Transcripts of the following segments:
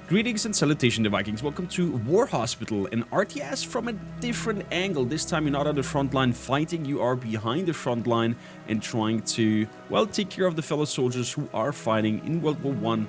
Greetings and salutation, the Vikings. Welcome to War Hospital, an RTS from a different angle. This time you're not on the front line fighting, you are behind the front line and trying to, well, take care of the fellow soldiers who are fighting in World War I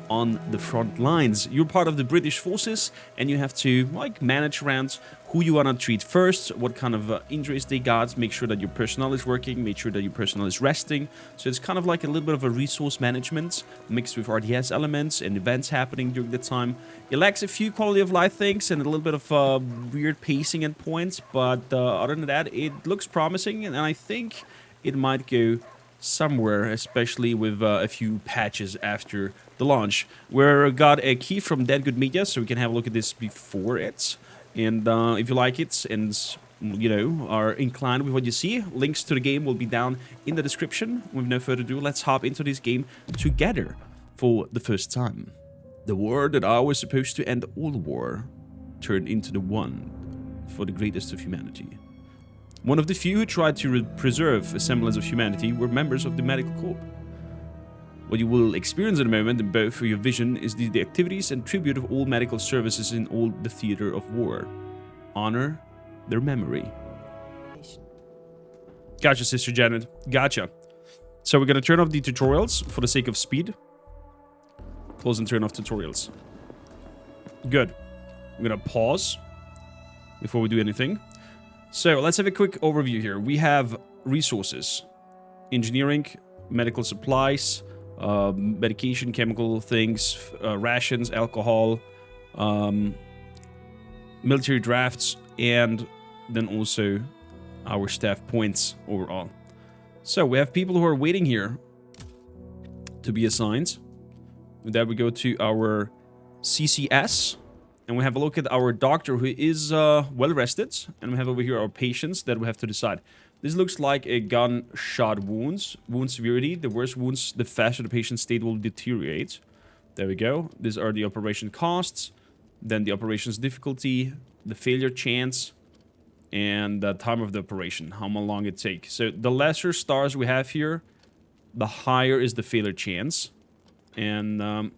on the front lines. You're part of the British forces and you have to, like, manage around who you want to treat first, what kind of injuries they got, make sure that your personnel is working, make sure that your personnel is resting. So it's kind of like a little bit of a resource management mixed with RTS elements and events happening during the time. It lacks a few quality of life things and a little bit of weird pacing at points, but other than that, it looks promising and I think it might go somewhere, especially with a few patches after the launch. We got a key from Dead Good Media, so we can have a look at this before it. And if you like it and, you know, are inclined with what you see, links to the game will be down in the description. With no further ado, let's hop into this game together for the first time. The war that I was supposed to end all war turned into the one for the greatest of humanity. One of the few who tried to preserve a semblance of humanity were members of the medical corps. What you will experience in a moment, in both for your vision, is the activities and tribute of all medical services in all the theater of war. Honor their memory. Gotcha, Sister Janet. Gotcha. So we're gonna turn off the tutorials for the sake of speed. Close and turn off tutorials. Good. We're gonna pause before we do anything. So let's have a quick overview here. We have resources, engineering, medical supplies, medication, chemical things, rations, alcohol, military drafts, and then also our staff points overall. So we have people who are waiting here to be assigned. With that, we go to our CCS. And we have a look at our doctor who is well rested. And we have over here our patients that we have to decide. This looks like a gunshot wounds. Wound severity. The worse wounds, the faster the patient's state will deteriorate. There we go. These are the operation costs. Then the operation's difficulty. The failure chance. And the time of the operation. How long it takes. So the lesser stars we have here, the higher is the failure chance. And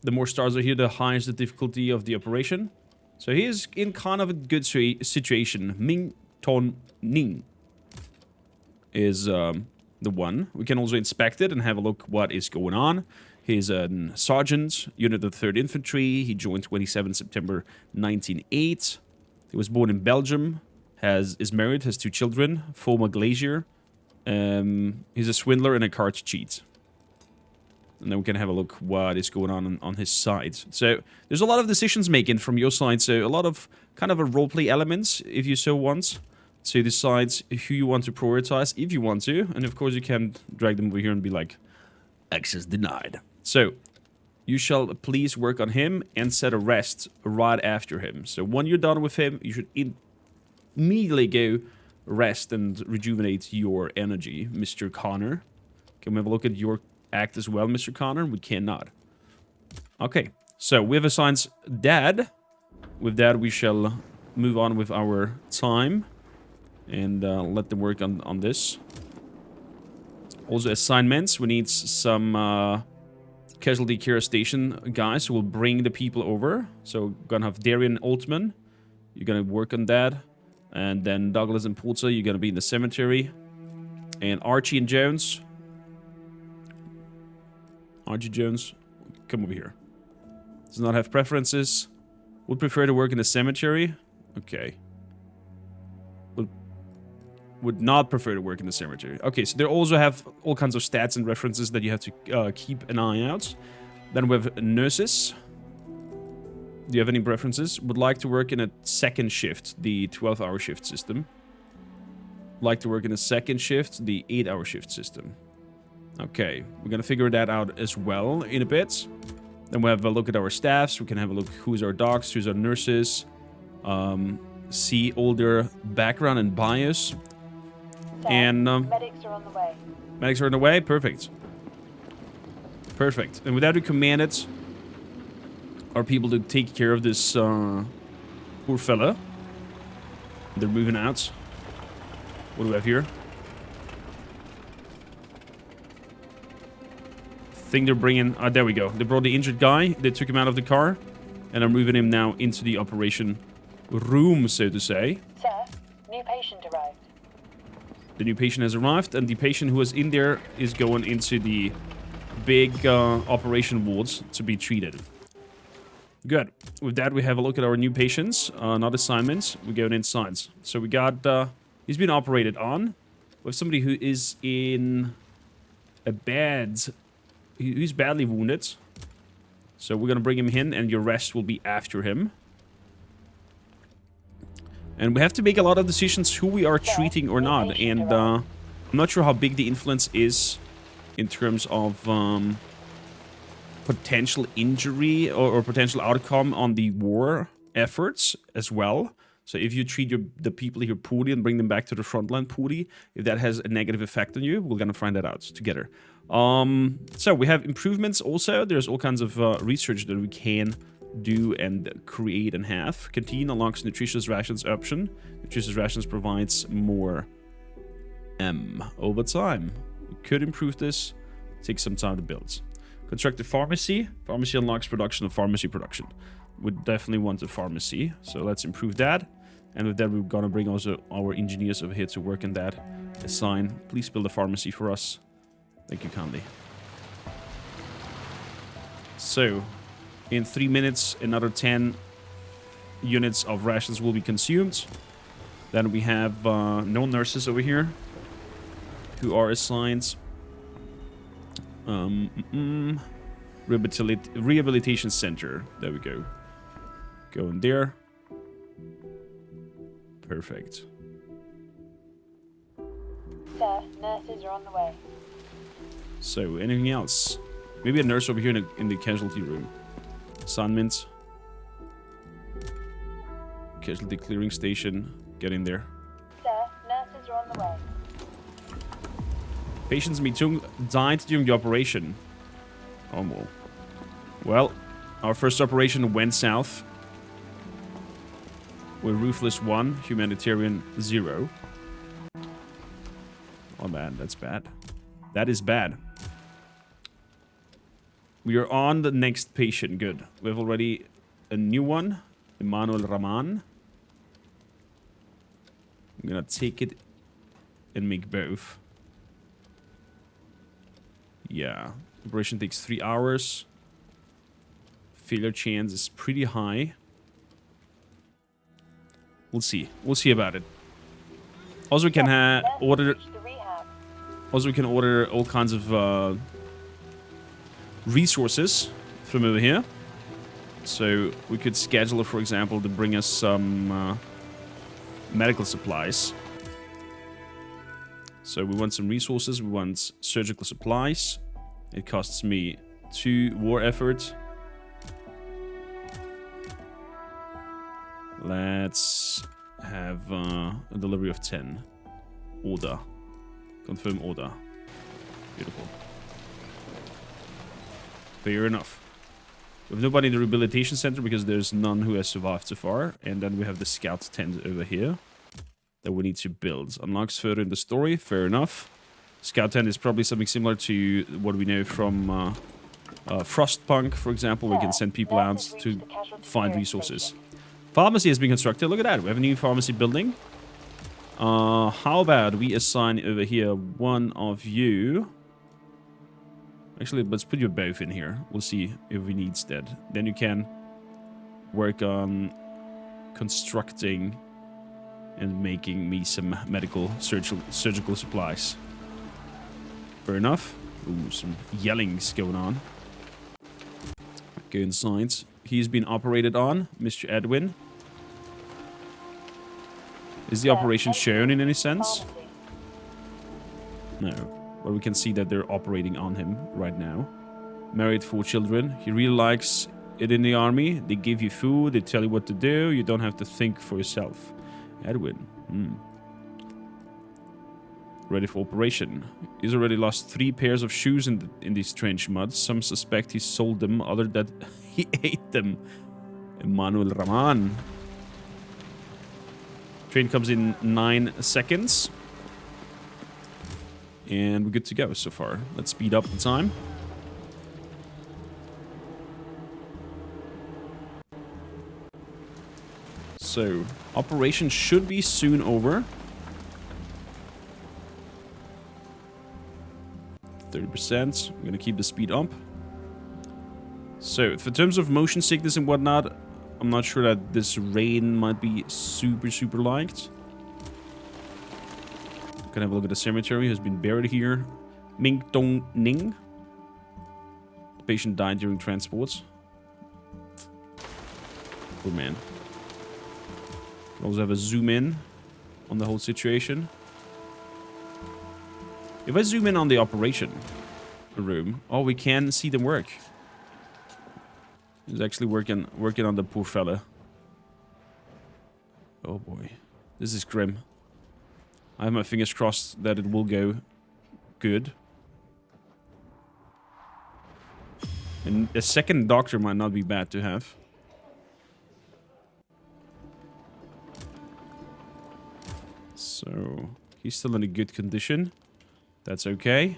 the more stars are here, the higher is the difficulty of the operation. So he is in kind of a good situation. Ming Ton Ning is the one. We can also inspect it and have a look what is going on. He's a sergeant, unit of 3rd Infantry. He joined 27 September 1908. He was born in Belgium. Is married, has 2 children. Former glacier. He's a swindler and a card cheat. And then we can have a look what is going on his side. So there's a lot of decisions making from your side. So a lot of kind of a roleplay elements, if you so want, to decide who you want to prioritize, if you want to. And of course you can drag them over here and be like, access denied. So you shall please work on him and set a rest right after him. So when you're done with him, you should immediately go rest and rejuvenate your energy, Mr. Connor. Can we have a look at your act as well, Mr. Connor? We cannot. Okay, so we have assigned Dad. With that, we shall move on with our time and let them work on this. Also, assignments. We need some casualty care station guys who will bring the people over. So, gonna have Darian Altman. You're gonna work on that. And then Douglas and Porter, you're gonna be in the cemetery. And Archie and Jones. Archie Jones, come over here. Does not have preferences. Would prefer to work in the cemetery. Okay. Would not prefer to work in the cemetery. Okay, so they also have all kinds of stats and references that you have to keep an eye out. Then we have nurses. Do you have any preferences? Would like to work in a second shift, the 12-hour shift system. Like to work in a second shift, the 8-hour shift system. Okay, we're gonna figure that out as well in a bit. Then we have a look at our staffs. We can have a look who's our docs, who's our nurses. See all their background and bias. And medics are on the way. Medics are on the way? Perfect. Perfect. And with that, we commanded our people to take care of this poor fella. They're moving out. What do we have here? think they're bringing... there we go. They brought the injured guy. They took him out of the car. And are moving him now into the operation room, so to say. Sir, new patient arrived. The new patient has arrived, and the patient who was in there is going into the big operation wards to be treated. Good. With that, we have a look at our new patients, not assignments. We're going inside. So we got... he's been operated on. We have somebody who is in a bad... He's badly wounded. So we're going to bring him in, and your rest will be after him. And we have to make a lot of decisions who we are treating or not. And I'm not sure how big the influence is in terms of potential injury or potential outcome on the war efforts as well. So if you treat the people here poorly and bring them back to the front line poorly, if that has a negative effect on you, we're going to find that out together. So we have improvements also. There's all kinds of research that we can do and create and have. Canteen unlocks nutritious rations option. Nutritious rations provides more M over time. We could improve this. Take some time to build. Construct a pharmacy. Pharmacy unlocks production of pharmacy production. We definitely want a pharmacy, so let's improve that. And with that, we're gonna bring also our engineers over here to work on that. Assign. Please build a pharmacy for us. Thank you kindly. So, in 3 minutes, another 10 units of rations will be consumed. Then we have no nurses over here who are assigned. Rehabilitation center. There we go. Go in there. Perfect. Sir, nurses are on the way. So, anything else? Maybe a nurse over here in the casualty room. Assignments. Casualty clearing station. Get in there. Sir, nurses are on the way. Patients died during the operation. Oh, well, our first operation went south. We're Ruthless 1, Humanitarian 0. Oh man, that's bad. That is bad. We are on the next patient. Good. We have already a new one. Emmanuel Rahman. I'm gonna take it and make both. Yeah. Operation takes 3 hours. Failure chance is pretty high. We'll see. We'll see about it. Also, we can order. Also, we can order all kinds of resources from over here. So we could schedule, for example, to bring us some medical supplies. So we want some resources. We want surgical supplies. It costs me 2 war effort. Let's have a delivery of 10. Order. Confirm order. Beautiful. Fair enough. We have nobody in the rehabilitation center because there's none who has survived so far. And then we have the scout tent over here that we need to build. Unlocks further in the story. Fair enough. Scout tent is probably something similar to what we know from Frostpunk, for example. We can send people out to find resources. Pharmacy has been constructed. Look at that. We have a new pharmacy building. How about we assign over here one of you? Actually, let's put you both in here. We'll see if we need that. Then you can work on constructing and making me some medical surgical supplies. Fair enough. Ooh, some yellings going on. Go inside. He's been operated on, Mr. Edwin. Is the operation shown in any sense? No. But we can see that they're operating on him right now. Married, 4 children. He really likes it in the army. They give you food. They tell you what to do. You don't have to think for yourself. Edwin. Ready for operation. He's already lost 3 pairs of shoes in these trench muds. Some suspect he sold them. Other that he ate them. Emmanuel Rahman. Train comes in 9 seconds. And we're good to go so far. Let's speed up the time. So, operation should be soon over. 30%. We're gonna keep the speed up. So, in terms of motion sickness and whatnot, I'm not sure that this rain might be super liked. Gonna have a look at the cemetery who's been buried here. Ming Dong Ning. The patient died during transport. Poor man. Can also have a zoom in on the whole situation. If I zoom in on the operation room, oh, we can see them work. He's actually working on the poor fella. Oh boy, this is grim. I have my fingers crossed that it will go good. And a second doctor might not be bad to have. So, he's still in a good condition. That's okay.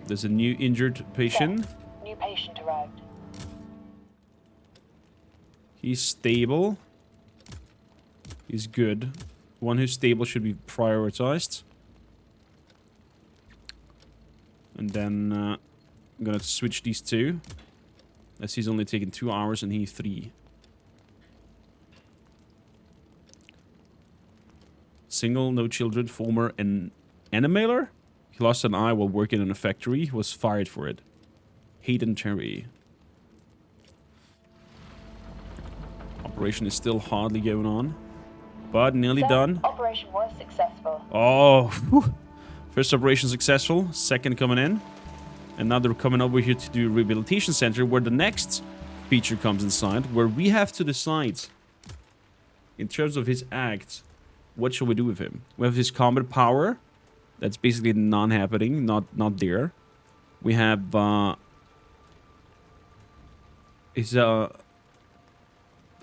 There's a new injured patient. New patient arrived. He's stable. He's good. One who's stable should be prioritized. And then I'm gonna switch these two. As he's only taken 2 hours and he 3. Single, no children, former animaler? He lost an eye while working in a factory. He was fired for it. Hayden Terry. Operation is still hardly going on. But nearly done. Operation was successful. Oh, whew. First operation successful. Second coming in. And now they're coming over here to do a rehabilitation center where the next feature comes inside. Where we have to decide, in terms of his act, what shall we do with him? We have his combat power. That's basically non-happening, not there. We have his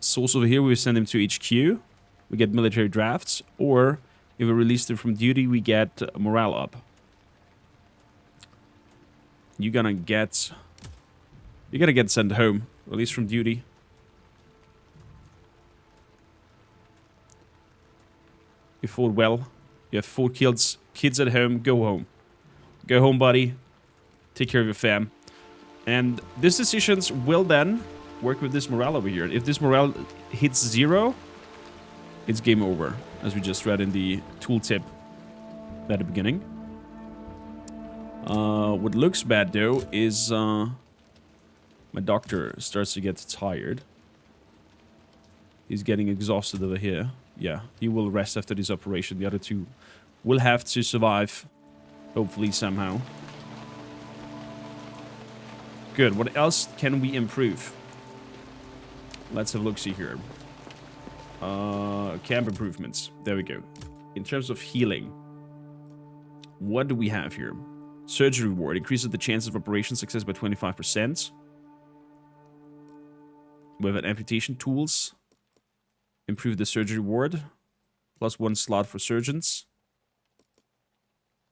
source over here. We send him to HQ. We get military drafts, or if we release him from duty, we get morale up. You're gonna get sent home, released from duty. You fought well. You have 4 kids at home. Go home. Go home, buddy. Take care of your fam. And these decisions will then work with this morale over here. If this morale hits 0, it's game over, as we just read in the tooltip at the beginning. What looks bad, though, is my doctor starts to get tired. He's getting exhausted over here. Yeah, he will rest after this operation. The other 2 will have to survive, hopefully somehow. Good. What else can we improve? Let's have a look-see here. Camp improvements. There we go. In terms of healing, what do we have here? Surgery reward increases the chance of operation success by 25%. We have an amputation tools. Improve the surgery ward. Plus 1 slot for surgeons.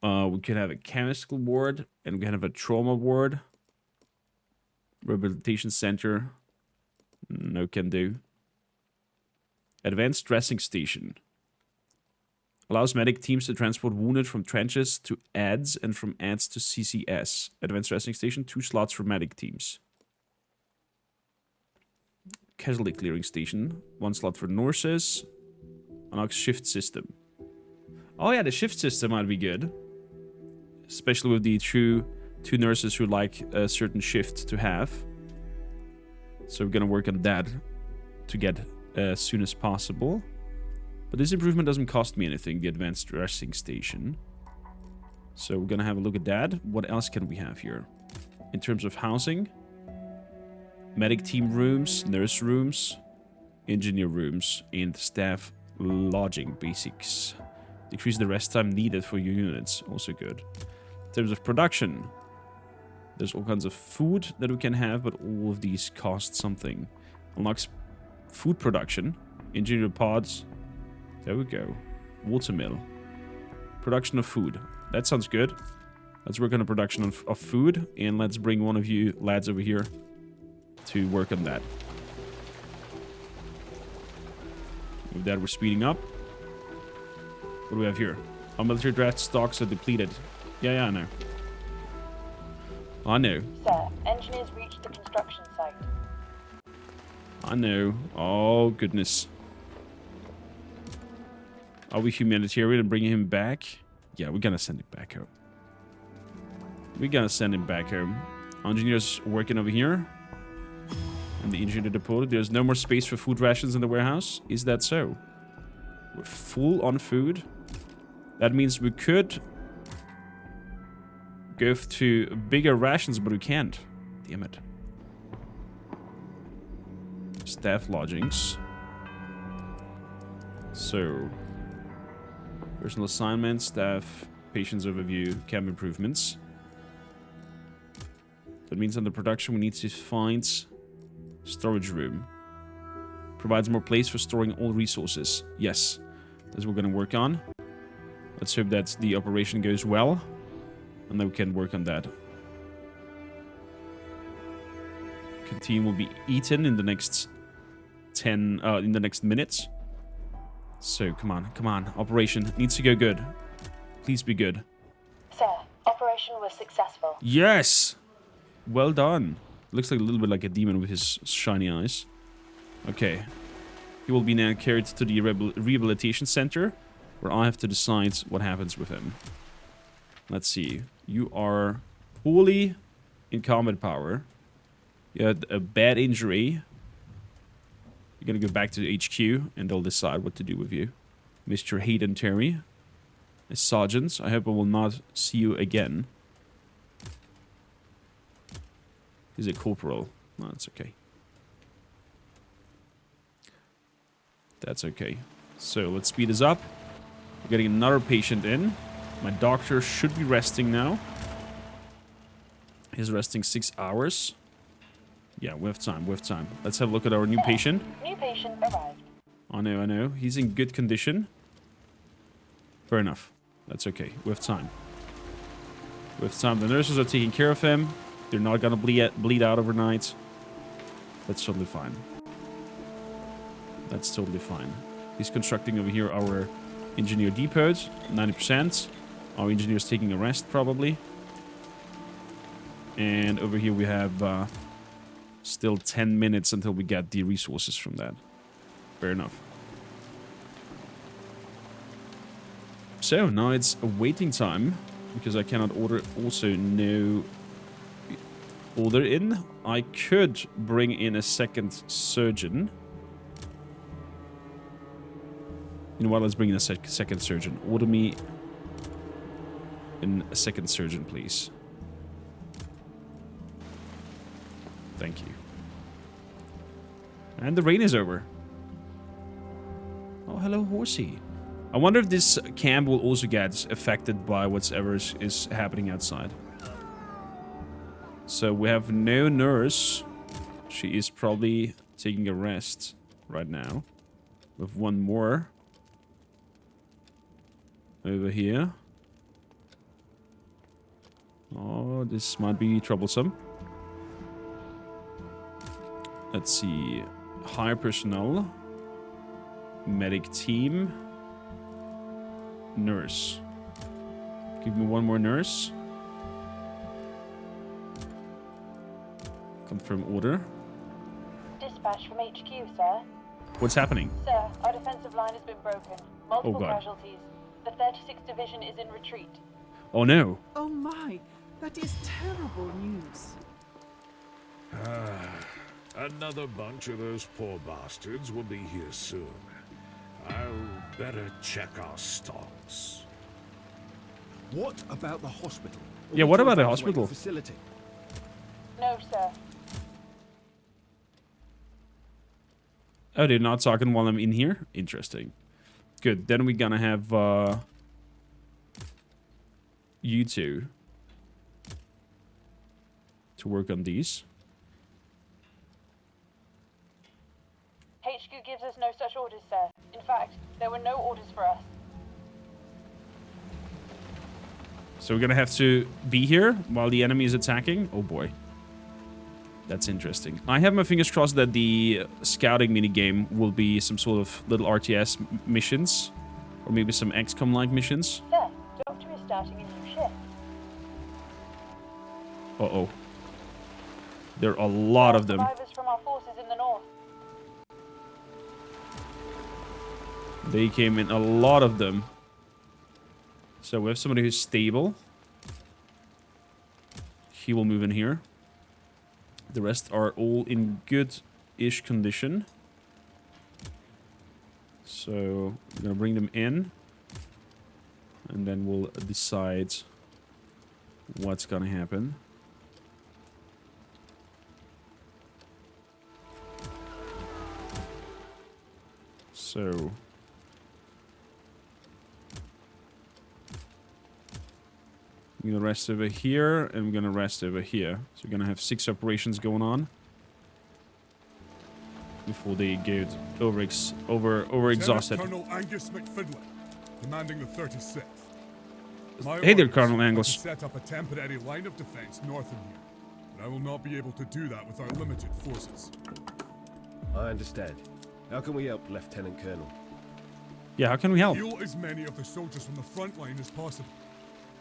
We can have a chemical ward. And we can have a trauma ward. Rehabilitation center. No can do. Advanced dressing station. Allows medic teams to transport wounded from trenches to ADS and from ADS to CCS. Advanced dressing station. 2 slots for medic teams. Casualty clearing station. 1 slot for nurses. Unlocks shift system. Oh yeah, the shift system might be good. Especially with the 2 nurses who like a certain shift to have. So we're gonna work on that to get as soon as possible. But this improvement doesn't cost me anything, the advanced dressing station. So we're gonna have a look at that. What else can we have here? In terms of housing. Medic team rooms, nurse rooms, engineer rooms, and staff lodging basics. Decrease the rest time needed for your units. Also good. In terms of production, there's all kinds of food that we can have, but all of these cost something. Unlocks food production. Engineer pods. There we go. Watermill. Production of food. That sounds good. Let's work on the production of food. And let's bring one of you lads over here to work on that. With that, we're speeding up. What do we have here? Our military draft stocks are depleted. Yeah, I know. I know. Sir, engineers reached the construction site. I know. Oh, goodness. Are we humanitarian and bringing him back? Yeah, we're gonna send him back home. We're gonna send him back home. Engineers working over here. And the engineer deported. There's no more space for food rations in the warehouse. Is that so? We're full on food. That means we could go to bigger rations, but we can't. Damn it. Staff lodgings. So, personal assignments, staff, patients overview, camp improvements. That means under production we need to find storage room. Provides more place for storing all resources. Yes, that's what we're going to work on. Let's hope that the operation goes well, and then we can work on that. Canteen will be eaten in the next minutes. So come on. Operation needs to go good. Please be good. Sir, operation was successful. Yes. Well done. Looks like a little bit like a demon with his shiny eyes. Okay. He will be now carried to the rehabilitation center, where I have to decide what happens with him. Let's see. You are wholly in combat power. You had a bad injury. You're gonna go back to the HQ, and they'll decide what to do with you. Mr. Hayden Terry. A sergeant. I hope I will not see you again. He's a corporal. No, that's okay. That's okay. So, let's speed this up. We're getting another patient in. My doctor should be resting now. He's resting 6 hours. Yeah, we have time. Let's have a look at our new patient. New patient arrived. I know. He's in good condition. Fair enough. That's okay. We have time. The nurses are taking care of him. They're not gonna bleed out overnight. That's totally fine. He's constructing over here our engineer depot. 90%. Our engineer's taking a rest, probably. And over here we have still 10 minutes until we get the resources from that. Fair enough. So, now it's a waiting time, because I cannot order no order in. I could bring in a second surgeon. You know what, let's bring in a second surgeon. Order me in a second surgeon, please. Thank you. And the rain is over. Oh, hello, horsey. I wonder if this camp will also get affected by whatever is happening outside. So we have no nurse. She is probably taking a rest right now. We have one more over here. Oh, this might be troublesome. Let's see. Hire personnel. Medic team. Nurse. Give me one more nurse. Confirm order. Dispatch from HQ, sir. What's happening? Sir, our defensive line has been broken. Multiple casualties. The 36th Division is in retreat. Oh no. Oh my, that is terrible news. Another bunch of those poor bastards will be here soon. I'll better check our stocks. What about the hospital? Yeah, what about the hospital? Facility? No, sir. Oh, they're not talking while I'm in here? Interesting. Good. Then we're gonna have you two to work on these. HQ gives us no such orders, sir. In fact, there were no orders for us. So we're gonna have to be here while the enemy is attacking? Oh boy. That's interesting. I have my fingers crossed that the scouting minigame will be some sort of little RTS missions. Or maybe some XCOM-like missions. Sir, Doctor is starting a new shift. Uh-oh. There are a lot of them. Survivors from our forces in the north. They came in, a lot of them. So we have somebody who's stable. He will move in here. The rest are all in good-ish condition. So we're gonna bring them in. And then we'll decide what's gonna happen. So I'm gonna rest over here, and I'm gonna rest over here. So we're gonna have 6 operations going on before they get over exhausted. Colonel Angus McFidley, commanding the 36th. Hey there, Colonel Angus. To set up a temporary line of defense north of here, but I will not be able to do that with our limited forces. I understand. How can we help, Lieutenant Colonel? Yeah, how can we help? Heal as many of the soldiers from the front line as possible.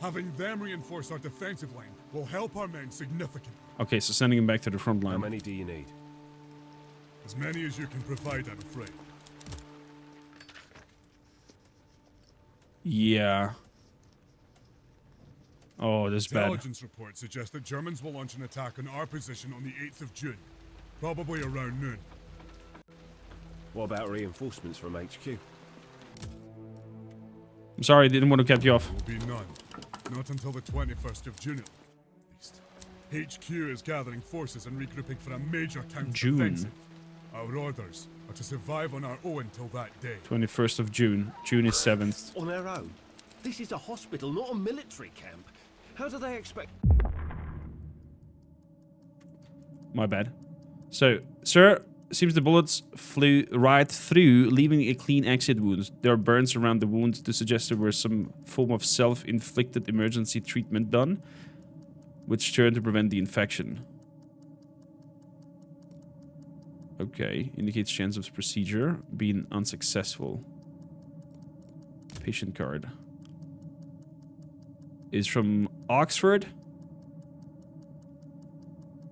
Having them reinforce our defensive line will help our men significantly. Okay, so sending him back to the front How line. many do you need? As many as you can provide, I'm afraid. Yeah. Oh, this is bad. Intelligence reports suggest that Germans will launch an attack on our position on the 8th of June, probably around noon. What about reinforcements from HQ? I'm sorry, I didn't want to cut you off. There will be none. Not until the 21st of June, at least. HQ is gathering forces and regrouping for a major counter-offensive. Our orders are to survive on our own until that day. 21st of June. June is 7th. On our own? This is a hospital, not a military camp. How do they expect... My bad. So, sir, seems the bullets flew right through, leaving a clean exit wound. There are burns around the wound to suggest there was some form of self-inflicted emergency treatment done, which turned to prevent the infection. Okay, indicates chance of procedure being unsuccessful. Patient card. Is from Oxford.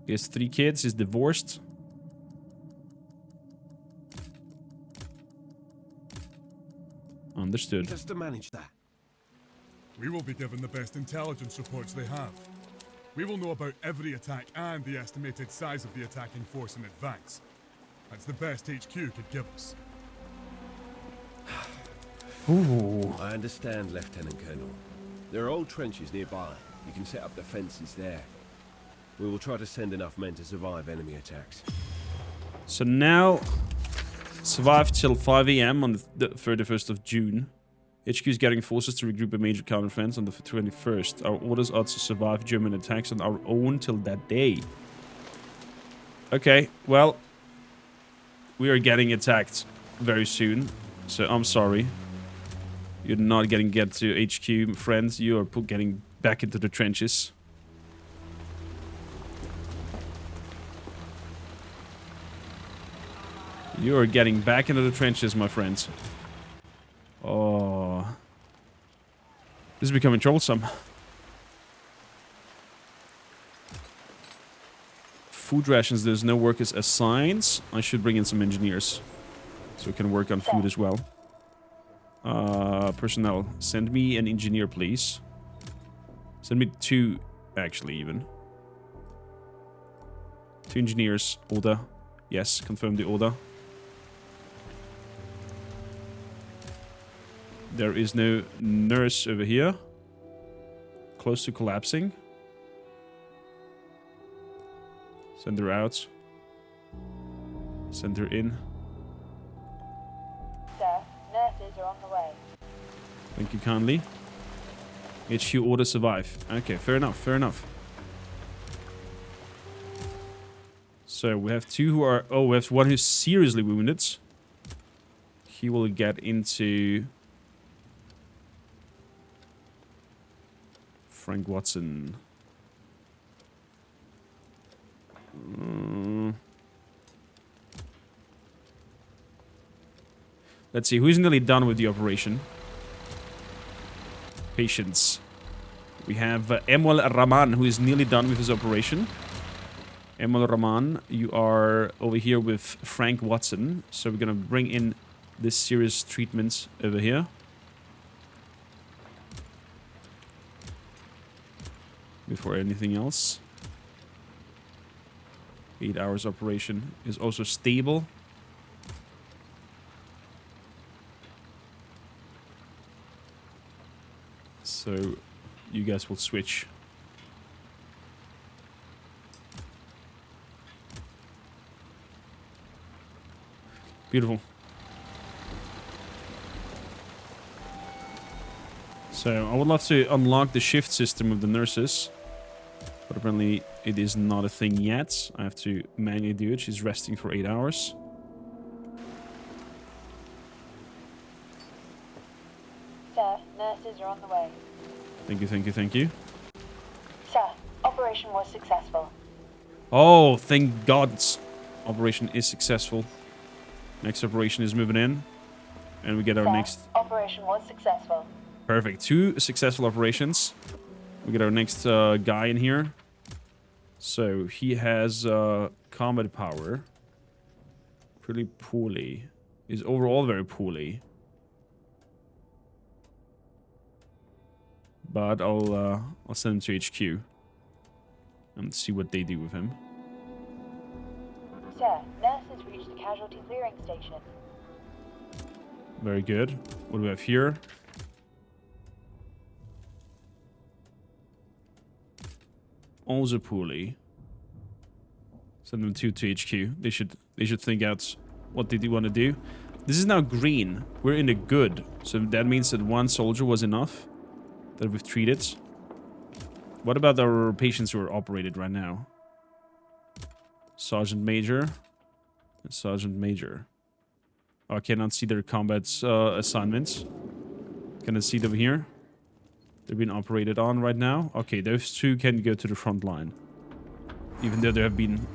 He has 3 kids, is divorced. Understood. Just to manage that. We will be given the best intelligence reports they have. We will know about every attack and the estimated size of the attacking force in advance. That's the best HQ could give us. Ooh. I understand, Lieutenant Colonel. There are old trenches nearby. You can set up defenses there. We will try to send enough men to survive enemy attacks. So now, survive till 5 AM on the 31st of June. HQ is getting forces to regroup a major counter-offense on the 21st. Our orders are to survive German attacks on our own till that day. Okay, well, we are getting attacked very soon. So I'm sorry. You're not getting to HQ, friends. You are getting back into the trenches. You are getting back into the trenches, my friends. Oh. This is becoming troublesome. Food rations, there's no workers assigned. I should bring in some engineers. So we can work on food as well. Personnel, send me an engineer, please. Send me 2, actually, even. 2 engineers. Order. Yes, confirm the order. There is no nurse over here. Close to collapsing. Send her out. Send her in. Sir, nurses are on the way. Thank you kindly. HQ order survive. Okay, fair enough, fair enough. So we have 2 who are... Oh, we have 1 who's seriously wounded. He will get into... Frank Watson. Let's see, who's nearly done with the operation? Patience. We have Emil Rahman, who is nearly done with his operation. Emil Rahman, you are over here with Frank Watson. So we're gonna bring in this serious treatment over here. Before anything else. 8 hours operation is also stable. So you guys will switch. Beautiful. So I would love to unlock the shift system of the nurses. But apparently it is not a thing yet. I have to manually do it. She's resting for 8 hours. Sir, nurses are on the way. Thank you, thank you, thank you. Sir, operation was successful. Oh, thank God. Operation is successful. Next operation is moving in. And we get our Sir, next... operation was successful. Perfect. 2 successful operations. We get our next guy in here. So he has combat power. Pretty poorly. Is overall very poorly. But I'll send him to HQ. And see what they do with him. Sir, nurses reached the casualty clearing station. Very good. What do we have here? Also poorly. Send them to HQ. They should think out what they do want to do. This is now green. We're in the good. So that means that 1 soldier was enough that we've treated. What about our patients who are operated right now? Sergeant Major. And Sergeant Major. Oh, I cannot see their combat assignments. Can I see them here? They're being operated on right now. Okay, those 2 can go to the front line. Even though they have been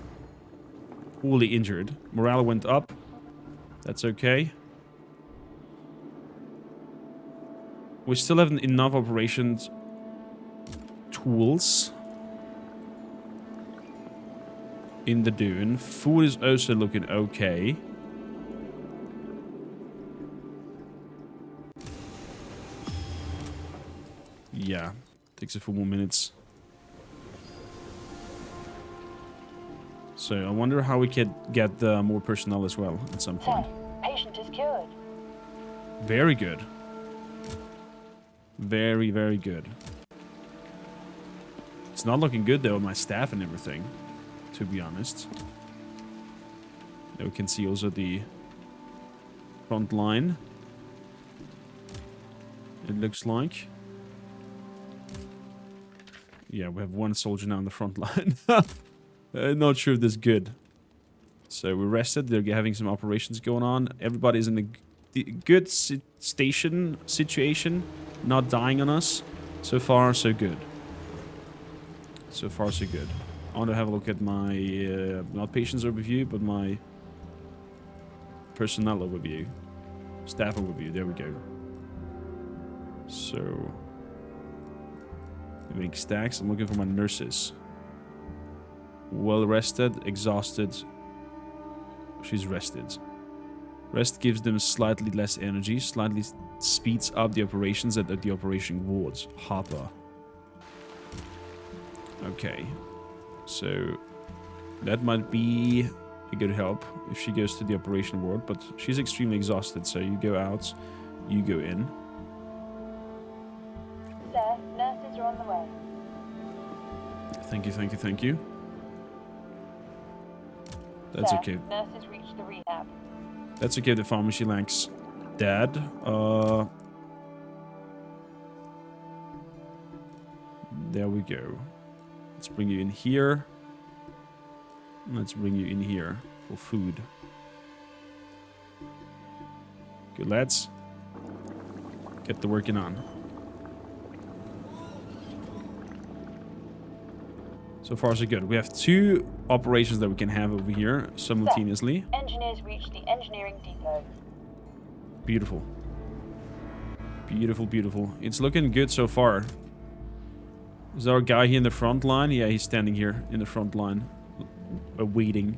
poorly injured. Morale went up. That's okay. We still have enough operations tools in the dune. Food is also looking okay. Yeah, takes a few more minutes. So I wonder how we can get more personnel as well at some point. Sir, patient is cured. Very good. Very, very good. It's not looking good though, my staff and everything, to be honest. Now we can see also the front line. It looks like. Yeah, we have 1 soldier now on the front line. Not sure if this is good. So we're rested. They're having some operations going on. Everybody's in a good situation. Not dying on us. So far, so good. So far, so good. I want to have a look at my, not patients overview, but my personnel overview. Staff overview. There we go. So... Make stacks. I'm looking for my nurses. Well rested, exhausted. She's rested. Rest gives them slightly less energy, slightly speeds up the operations at the operation wards. Harper. Okay. So that might be a good help if she goes to the operation ward, but she's extremely exhausted, so you go out, you go in. Sir, nurses are on the way. Thank you, thank you, thank you. That's Sir, okay. nurses reached the rehab. That's okay, the pharmacy lacks dad. There we go. Let's bring you in here. Let's bring you in here for food. Good lads. Get the working on. So far, so good. We have 2 operations that we can have over here simultaneously. Engineers reach the engineering depot. Beautiful. Beautiful, beautiful. It's looking good so far. Is our guy here in the front line? Yeah, he's standing here in the front line. Waiting.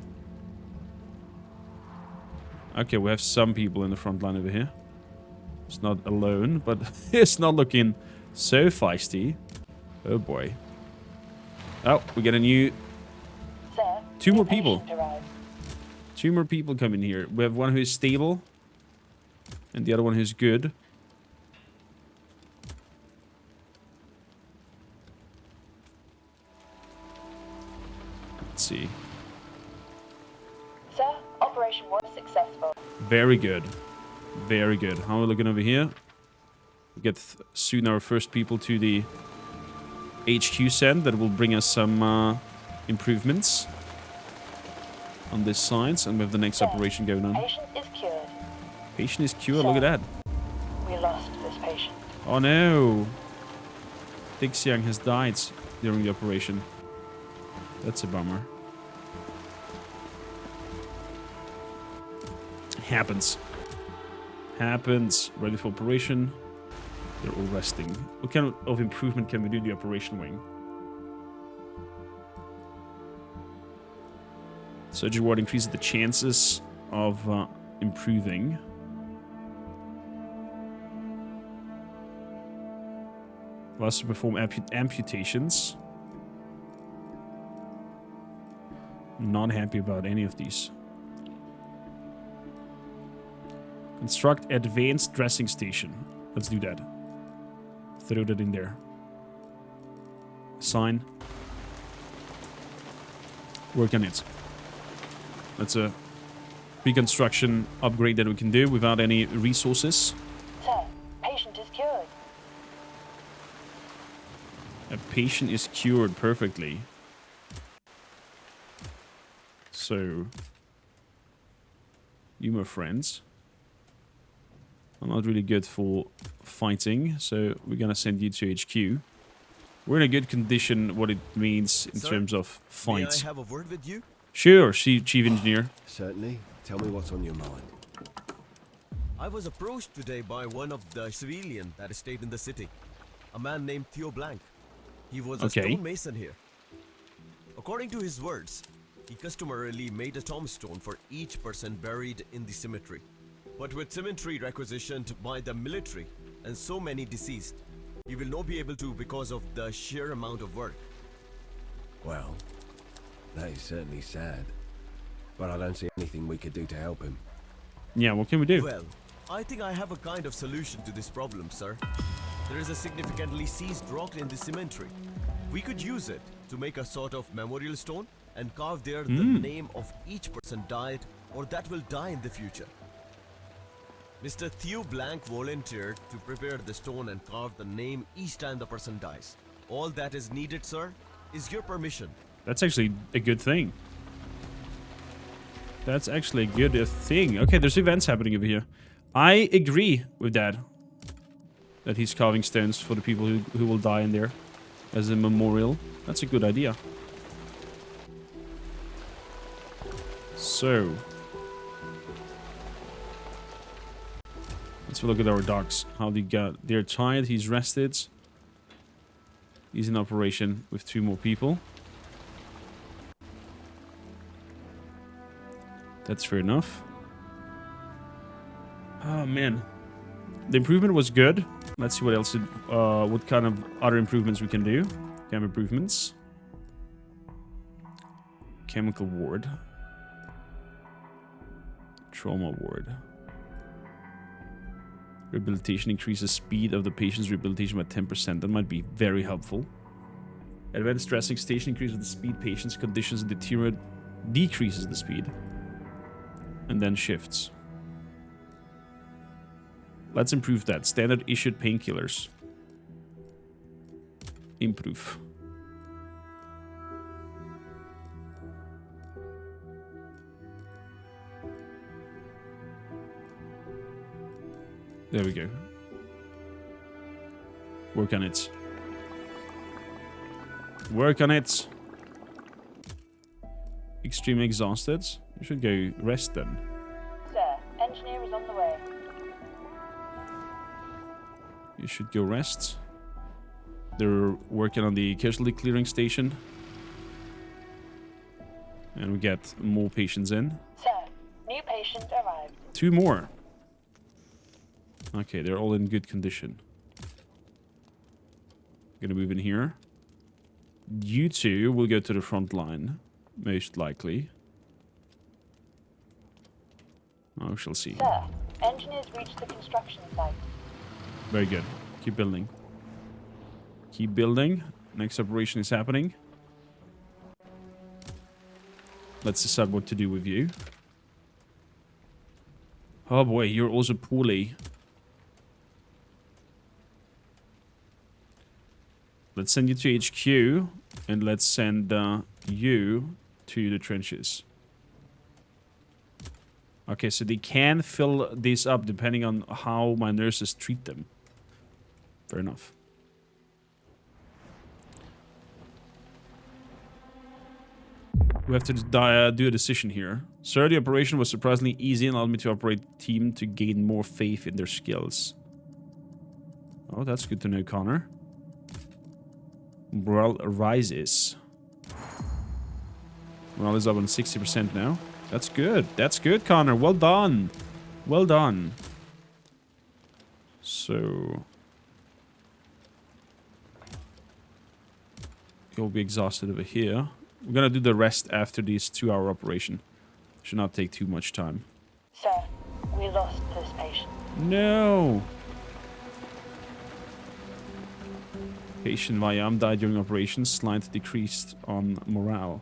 Okay, we have some people in the front line over here. It's not alone, but it's not looking so feisty. Oh boy. Oh, we get a new... Sir, 2 more new people. patient arrived. 2 more people coming here. We have one who's stable. And the other one who's good. Let's see. Sir, operation was successful. Very good. Very good. How are we looking over here? We get soon our first people to the HQ sent. That will bring us some improvements on this side. And we have the next Sir, operation going on. Patient is cured. Patient is cured. Look at that. We lost this patient. Oh no. Dixiang has died during the operation. That's a bummer. Happens. Happens. Ready for operation. They're all resting. What kind of improvement can we do in the operation wing? Surgery ward increases the chances of improving. Allows to perform amputations. Not happy about any of these. Construct advanced dressing station. Let's do that. Throw that in there. Assign. Work on it. That's a reconstruction upgrade that we can do without any resources. Sir, patient is cured. A patient is cured perfectly. So, you, my friends, are not really good for fighting, so we're gonna send you to HQ. We're in a good condition, what it means in terms of fights. May I have a word with you? Sure, Chief Engineer. Certainly. Tell me what's on your mind. I was approached today by one of the civilians that stayed in the city. A man named Theo Blank. He was a stonemason here. According to his words, he customarily made a tombstone for each person buried in the cemetery. But with cemetery requisitioned by the military and so many deceased, he will not be able to because of the sheer amount of work. Well, that is certainly sad. But I don't see anything we could do to help him. Yeah, what can we do? Well, I think I have a kind of solution to this problem, sir. There is a significantly seized rock in the cemetery. We could use it to make a sort of memorial stone and carve there the name of each person died or that will die in the future. Mr. Theo Blank volunteered to prepare the stone and carve the name each time the person dies. All that is needed, sir, is your permission. That's actually a good thing. That's actually a good thing. Okay, there's events happening over here. I agree with that. That he's carving stones for the people who will die in there as a memorial. That's a good idea. So, let's look at our dogs. How they got. They're tired. He's rested. He's in operation with 2 more people. That's fair enough. Oh man, the improvement was good. Let's see what else. What kind of other improvements we can do? Chem improvements. Chemical ward. Trauma ward. Rehabilitation increases speed of the patient's rehabilitation by 10%. That might be very helpful. Advanced dressing station increases the speed patient's conditions deteriorate, decreases the speed, and then shifts. Let's improve that. Standard issued painkillers. Improve. There we go. Work on it. Work on it. extremely exhausted. You should go rest then. Sir, engineer is on the way. You should go rest. They're working on the casualty clearing station. And we get more patients in. Sir, new patient arrived. 2 more. Okay, they're all in good condition. Gonna move in here. You two will go to the front line, most likely. Oh, we shall see. Sir, engineers reached the construction site. Very good. Keep building. Keep building. Next operation is happening. Let's decide what to do with you. Oh boy, you're also poorly. Let's send you to HQ, and let's send you to the trenches. Okay, so they can fill these up depending on how my nurses treat them. Fair enough. We have to do a decision here. Sir, the operation was surprisingly easy and allowed me to operate the team to gain more faith in their skills. Oh, that's good to know, Connor. Morale rises. Morale is up on 60% now. That's good. That's good, Connor. Well done. Well done. So... you'll be exhausted over here. We're gonna do the rest after this 2-hour operation. Should not take too much time. Sir, we lost this patient. No! Patient Vayam died during operation. Slight decreased on morale.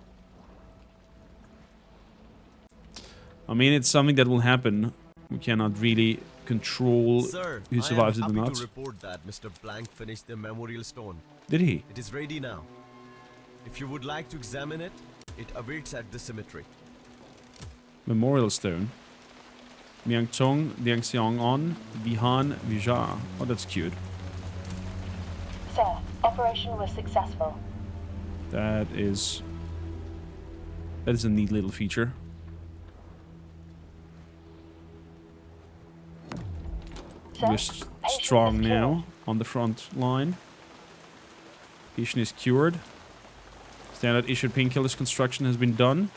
I mean, it's something that will happen. We cannot really control Sir, who survives it or I am happy not. to report that Mr. Blank finished the memorial stone. Did he? It is ready now. If you would like to examine it, it awaits at the cemetery. Memorial stone. Miang Chong, Diang Xiong On, Bihan, Vija. Oh, that's cute. Sir, operation was successful. That is a neat little feature. Sir, We're patient strong is now cured. on the front line. Patient is cured. Standard issued painkillers construction has been done.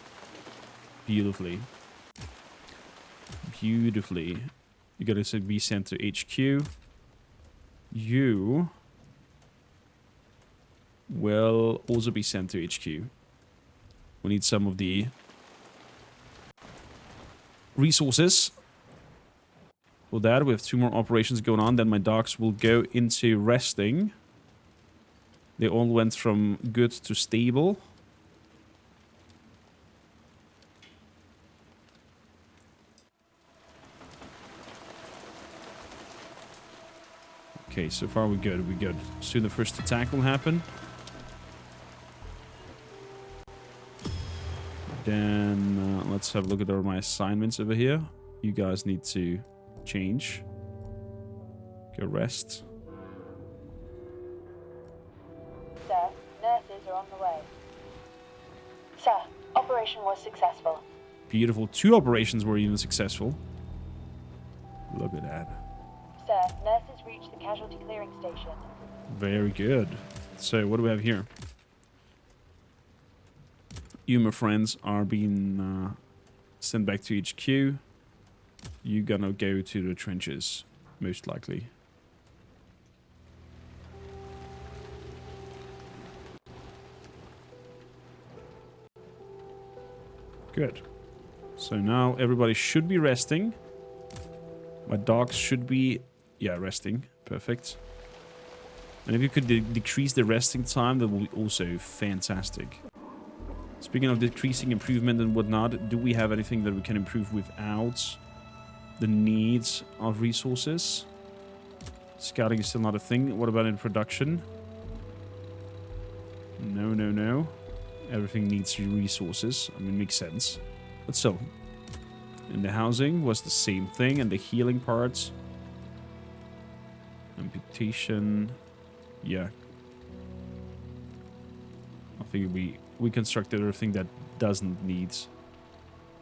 Beautifully. Beautifully. You gotta be sent to HQ. You will also be sent to HQ. We need some of the resources. For that, we have 2 more operations going on. Then my docs will go into resting. They all went from good to stable. Okay, so far we're good. We're good. Soon the first attack will happen. Then let's have a look at all my assignments over here. You guys need to change. Go rest. Sir, nurses are on the way. Sir, operation was successful. Beautiful. 2 operations were even successful. Look at that. Sir, nurses reached the casualty clearing station. Very good. So what do we have here? You, my friends, are being sent back to HQ. You're gonna go to the trenches, most likely. Good. So now everybody should be resting. My dogs should be, yeah, resting. Perfect. And if you could decrease the resting time, that will be also fantastic. Speaking of decreasing improvement and whatnot, do we have anything that we can improve without the needs of resources? Scouting is still not a thing. What about in production? No, no, no. Everything needs resources. I mean, makes sense. But still. And the housing was the same thing. And the healing parts. Amputation. Yeah. I think we constructed everything that doesn't need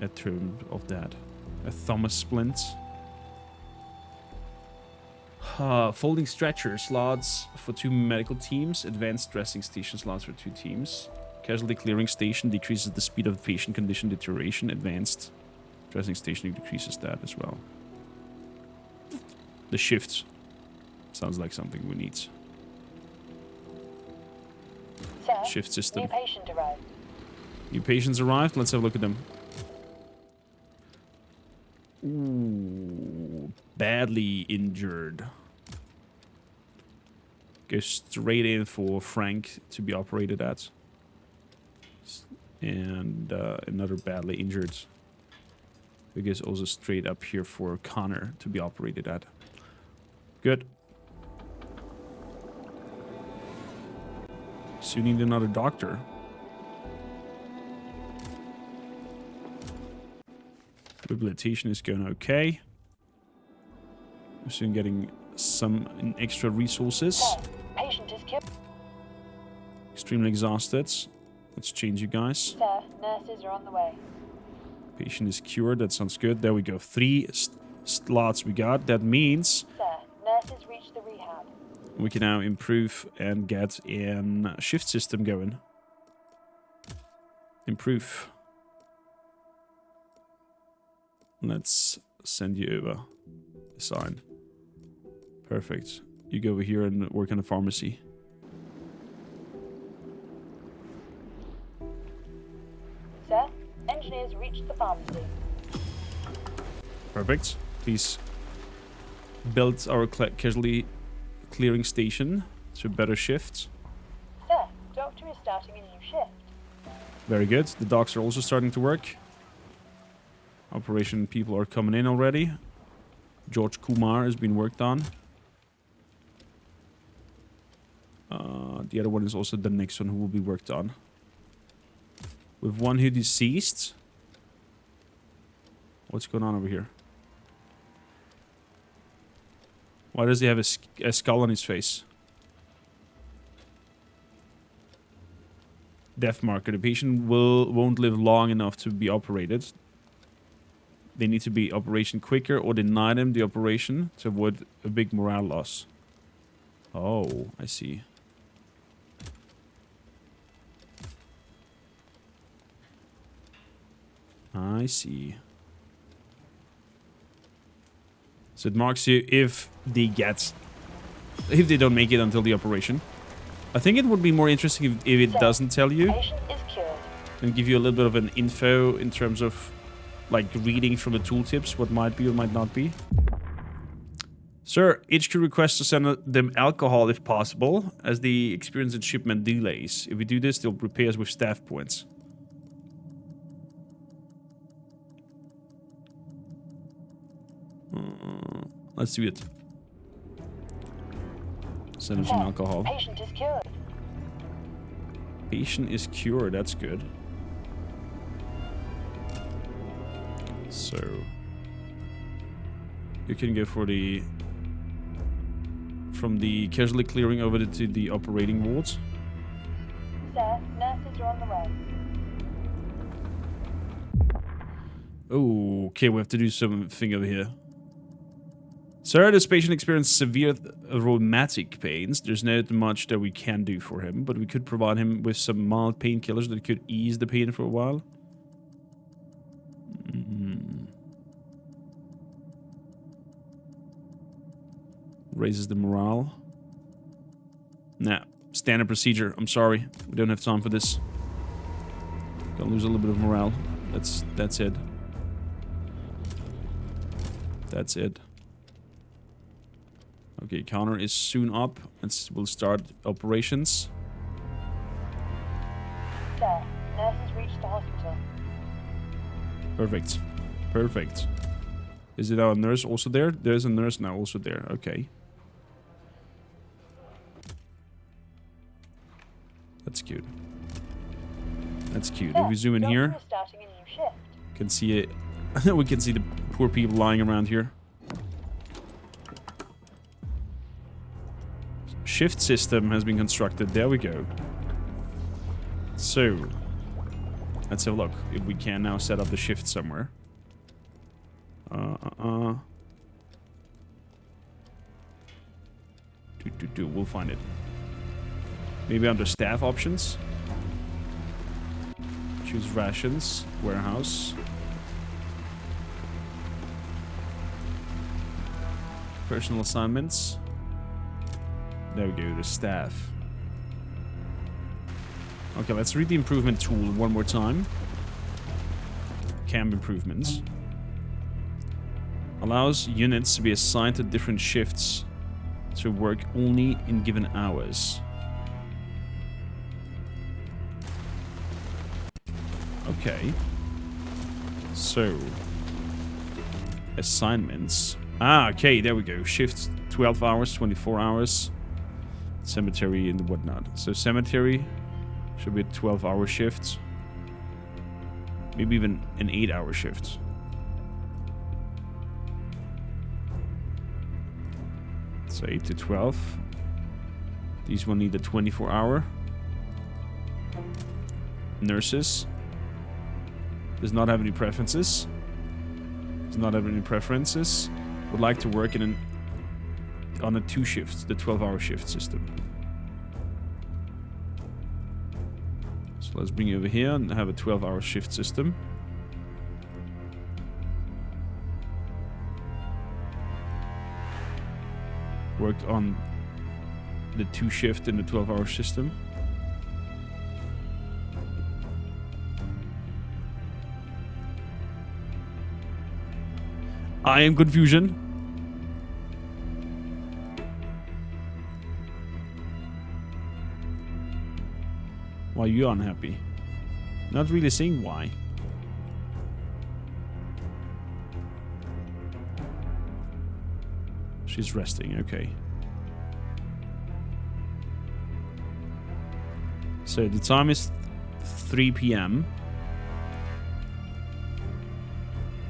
a term of that. A Thomas splint. Folding stretcher slots for 2 medical teams. Advanced dressing station slots for 2 teams. Casualty clearing station decreases the speed of patient condition deterioration. Advanced dressing station decreases that as well. The shift sounds like something we need. Sir, Shift system. new patient arrived. New patients arrived. Let's have a look at them. Ooh, badly injured. Go straight in for Frank to be operated at. And another badly injured. We guess also straight up here for Connor to be operated at. Good. Soon need another doctor. Rehabilitation is going okay. We're soon getting some extra resources. Sir, patient is cured. Extremely exhausted. Let's change you guys. Sir, nurses are on the way. Patient is cured. That sounds good. There we go. 3 slots we got. That means Sir, nurses reached the rehab. we can now improve and get a shift system going. Improve. Let's send you over. Assign. Perfect. You go over here and work in the pharmacy. Sir, engineers reached the pharmacy. Perfect. Please build our casualty clearing station to a better shift. Sir, doctor is starting a new shift. Very good. The docs are also starting to work. Operation people are coming in already. George Kumar has been worked on. The other one is also the next one who will be worked on. With one who deceased. What's going on over here? Why does he have a skull on his face? Death marker. The patient won't live long enough to be operated. They need to be operation quicker or deny them the operation to avoid a big morale loss. Oh, I see. I see. So it marks you if they don't make it until the operation. I think it would be more interesting if it doesn't tell you Patient is cured. and give you a little bit of an info in terms of like reading from the tooltips what might be or might not be. Sir, HQ requests to send them alcohol if possible, as they experience in shipment delays. If we do this, they'll repay us with staff points. Let's do it. Send them some Sir, alcohol. patient is cured. Patient is cured, that's good. So you can go for the from the casualty clearing over to the operating wards. Sir, nurses are on the way. Oh, okay, we have to do something over here. Sir, this patient experienced severe rheumatic pains. There's not much that we can do for him, but we could provide him with some mild painkillers that could ease the pain for a while. Raises the morale. Nah, standard procedure. I'm sorry. We don't have time for this. Gonna lose a little bit of morale. That's it. That's it. Okay, Connor is soon up and we'll start operations. Sir, nurses reached the hospital. Perfect. Perfect. Is it our nurse also there? There's a nurse now also there. Okay. That's cute. That's cute. Sir, If we zoom in doctor here, is starting a new shift. can see it. We can see the poor people lying around here. Shift system has been constructed. There we go. So, Let's have a look if we can now set up the shift somewhere. We'll find it. Maybe under staff options. Choose rations, warehouse. Personal assignments. There we go, the staff. Okay, let's read the improvement tool one more time. Camp improvements. Allows units to be assigned to different shifts to work only in given hours. Okay. So, assignments. Ah, okay, there we go. Shifts 12 hours, 24 hours. Cemetery and whatnot. So cemetery should be a 12-hour shift. Maybe even an 8-hour shift. So 8 to 12. These will need a 24-hour. Nurses. Does not have any preferences. Does not have any preferences. Would like to work in on a 2 shifts, the 12-hour shift system. So let's bring you over here and have a 12-hour shift system. Worked on the 2 shift in the 12-hour system. I am confusion. Why are you unhappy? Not really saying why. She's resting, okay. So the time is 3 p.m.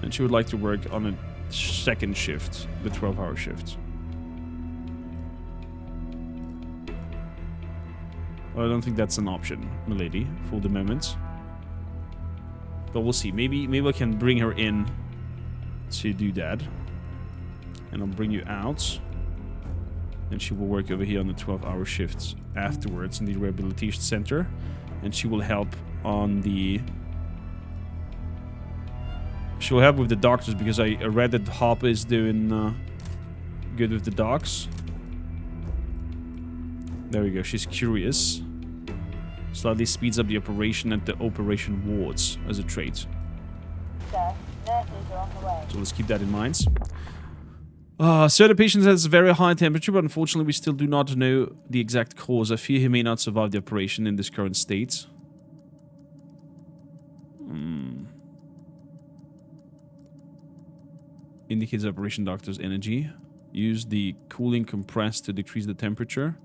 And she would like to work on a 2nd shift, the 12-hour shift. Well, I don't think that's an option, milady, for the moment. But we'll see. Maybe I can bring her in to do that. And I'll bring you out. And she will work over here on the 12-hour shifts afterwards in the rehabilitation center. And she will help on the... She will help with the doctors because I read that Hop is doing good with the dogs. There we go. She's curious. Slightly speeds up the operation at the operation wards as a trait. Sir, nurses are on the way. So let's keep that in mind. So the patient has a very high temperature, but unfortunately we still do not know the exact cause. I fear he may not survive the operation in this current state. Indicates operation doctor's energy. Use the cooling compress to decrease the temperature.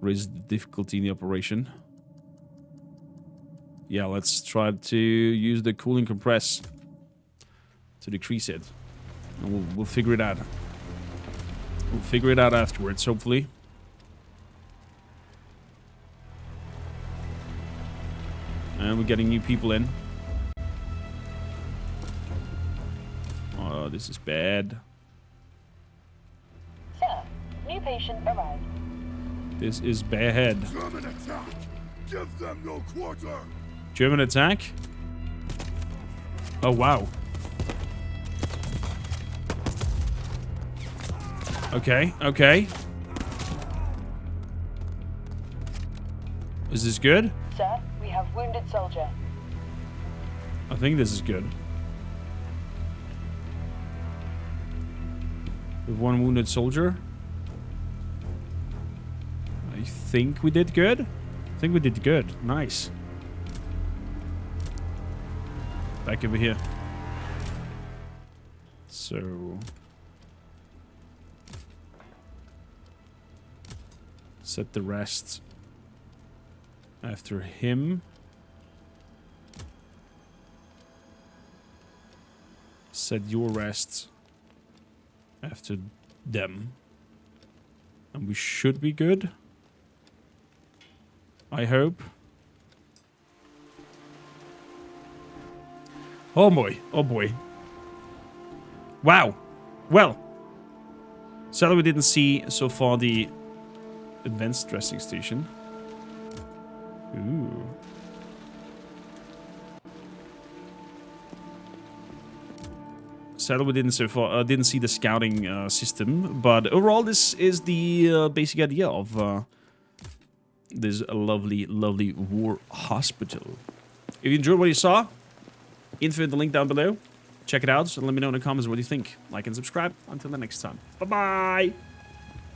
Raise the difficulty in the operation. Yeah, let's try to use the cooling compress to decrease it. And we'll figure it out. We'll figure it out afterwards, hopefully. And we're getting new people in. Oh, this is bad. Sir, new patient arrived. This is bad. German attack! Give them no quarter! German attack? Oh, wow. Okay, okay. Is this good? Sir, we have wounded soldier. I think this is good. We have 1 wounded soldier. I think we did good. I think we did good. Nice. Back over here. So... set the rest after him. Set your rest after them. And we should be good. I hope. Oh boy. Oh boy. Wow. Well. Sadly, we didn't see so far the advanced dressing station. Ooh. Sadly, we didn't see the scouting system, but overall, this is the basic idea of this lovely, lovely war hospital. If you enjoyed what you saw, info in the link down below. Check it out and let me know in the comments what you think. Like and subscribe. Until the next time. Bye-bye.